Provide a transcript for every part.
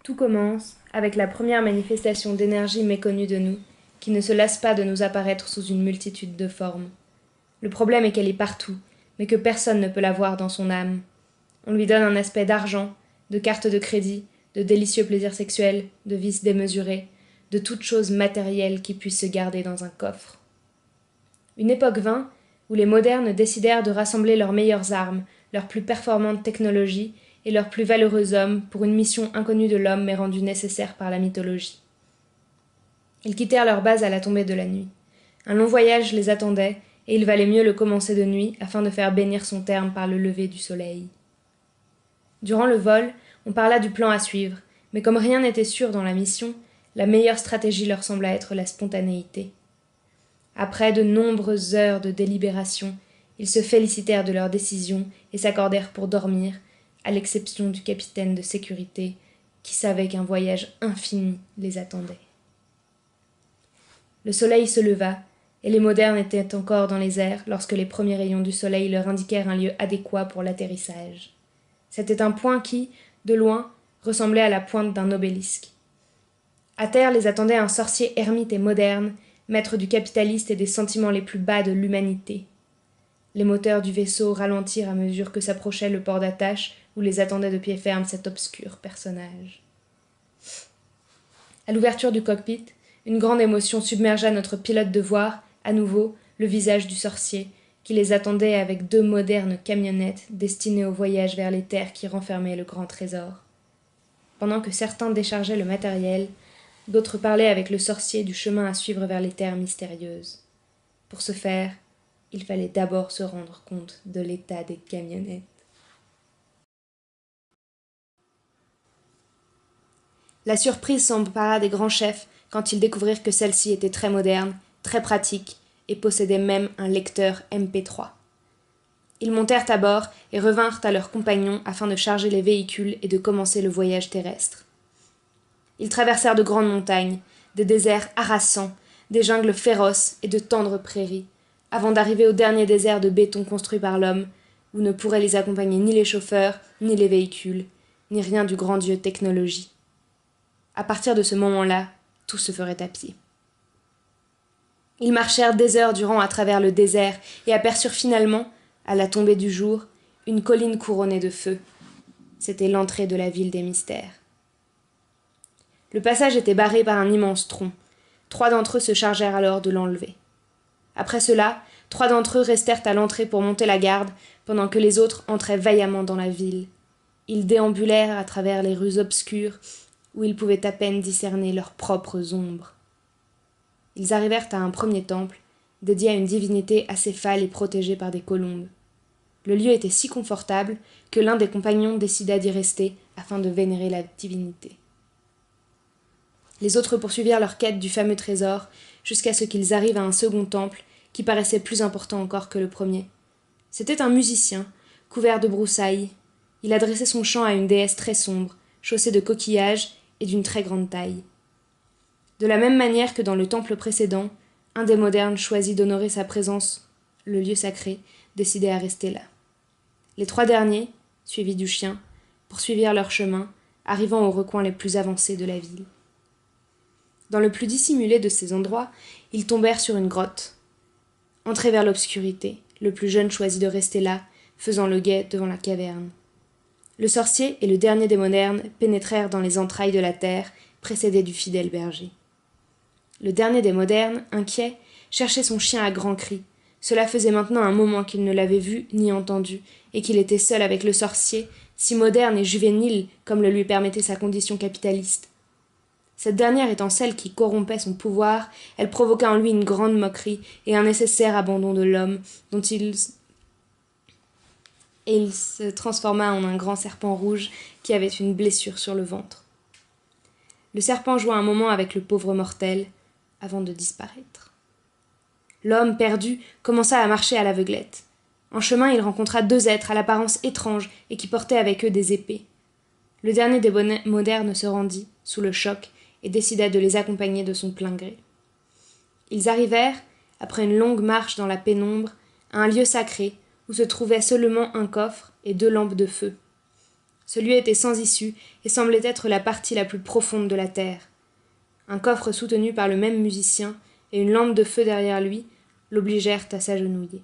Tout commence avec la première manifestation d'énergie méconnue de nous, qui ne se lasse pas de nous apparaître sous une multitude de formes. Le problème est qu'elle est partout, mais que personne ne peut la voir dans son âme. On lui donne un aspect d'argent, de carte de crédit, de délicieux plaisirs sexuels, de vices démesurés, de toute chose matérielle qui puisse se garder dans un coffre. Une époque vint où les modernes décidèrent de rassembler leurs meilleures armes, leurs plus performantes technologies et leurs plus valeureux hommes pour une mission inconnue de l'homme mais rendue nécessaire par la mythologie. Ils quittèrent leur base à la tombée de la nuit. Un long voyage les attendait, et il valait mieux le commencer de nuit afin de faire bénir son terme par le lever du soleil. Durant le vol, on parla du plan à suivre, mais comme rien n'était sûr dans la mission, la meilleure stratégie leur sembla être la spontanéité. Après de nombreuses heures de délibération, ils se félicitèrent de leur décision et s'accordèrent pour dormir, à l'exception du capitaine de sécurité, qui savait qu'un voyage infini les attendait. Le soleil se leva, et les modernes étaient encore dans les airs lorsque les premiers rayons du soleil leur indiquèrent un lieu adéquat pour l'atterrissage. C'était un point qui, de loin, ressemblait à la pointe d'un obélisque. À terre les attendait un sorcier ermite et moderne, maître du capitaliste et des sentiments les plus bas de l'humanité. Les moteurs du vaisseau ralentirent à mesure que s'approchait le port d'attache où les attendait de pied ferme cet obscur personnage. À l'ouverture du cockpit, une grande émotion submergea notre pilote de voir, à nouveau, le visage du sorcier, qui les attendait avec 2 modernes camionnettes destinées au voyage vers les terres qui renfermaient le grand trésor. Pendant que certains déchargeaient le matériel, d'autres parlaient avec le sorcier du chemin à suivre vers les terres mystérieuses. Pour ce faire, il fallait d'abord se rendre compte de l'état des camionnettes. La surprise s'empara des grands chefs quand ils découvrirent que celle-ci était très moderne, très pratique, et possédait même un lecteur MP3. Ils montèrent à bord et revinrent à leurs compagnons afin de charger les véhicules et de commencer le voyage terrestre. Ils traversèrent de grandes montagnes, des déserts harassants, des jungles féroces et de tendres prairies, avant d'arriver au dernier désert de béton construit par l'homme, où ne pourraient les accompagner ni les chauffeurs, ni les véhicules, ni rien du grand dieu technologie. À partir de ce moment-là, tout se ferait à pied. Ils marchèrent des heures durant à travers le désert et aperçurent finalement, à la tombée du jour, une colline couronnée de feu. C'était l'entrée de la ville des mystères. Le passage était barré par un immense tronc. 3 d'entre eux se chargèrent alors de l'enlever. Après cela, 3 d'entre eux restèrent à l'entrée pour monter la garde, pendant que les autres entraient vaillamment dans la ville. Ils déambulèrent à travers les rues obscures, où ils pouvaient à peine discerner leurs propres ombres. Ils arrivèrent à un premier temple, dédié à une divinité acéphale et protégée par des colombes. Le lieu était si confortable que l'un des compagnons décida d'y rester afin de vénérer la divinité. Les autres poursuivirent leur quête du fameux trésor jusqu'à ce qu'ils arrivent à un second temple qui paraissait plus important encore que le premier. C'était un musicien, couvert de broussailles. Il adressait son chant à une déesse très sombre, chaussée de coquillages et d'une très grande taille. De la même manière que dans le temple précédent, un des modernes choisit d'honorer sa présence, le lieu sacré, décidé à rester là. Les 3 derniers, suivis du chien, poursuivirent leur chemin, arrivant aux recoins les plus avancés de la ville. Dans le plus dissimulé de ces endroits, ils tombèrent sur une grotte. Entrés vers l'obscurité, le plus jeune choisit de rester là, faisant le guet devant la caverne. Le sorcier et le dernier des modernes pénétrèrent dans les entrailles de la terre, précédés du fidèle berger. Le dernier des modernes, inquiet, cherchait son chien à grands cris. Cela faisait maintenant un moment qu'il ne l'avait vu ni entendu, et qu'il était seul avec le sorcier, si moderne et juvénile comme le lui permettait sa condition capitaliste. Cette dernière étant celle qui corrompait son pouvoir, elle provoqua en lui une grande moquerie et un nécessaire abandon de l'homme, et il se transforma en un grand serpent rouge qui avait une blessure sur le ventre. Le serpent joua un moment avec le pauvre mortel, avant de disparaître. L'homme, perdu, commença à marcher à l'aveuglette. En chemin, il rencontra 2 êtres à l'apparence étrange et qui portaient avec eux des épées. Le dernier des modernes se rendit, sous le choc, et décida de les accompagner de son plein gré. Ils arrivèrent, après une longue marche dans la pénombre, à un lieu sacré, où se trouvait seulement un coffre et 2 lampes de feu. Ce lieu était sans issue et semblait être la partie la plus profonde de la terre. Un coffre soutenu par le même musicien et une lampe de feu derrière lui l'obligèrent à s'agenouiller.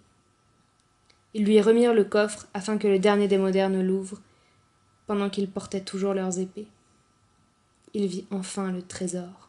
Ils lui remirent le coffre afin que le dernier des modernes l'ouvre, pendant qu'ils portaient toujours leurs épées. Il vit enfin le trésor.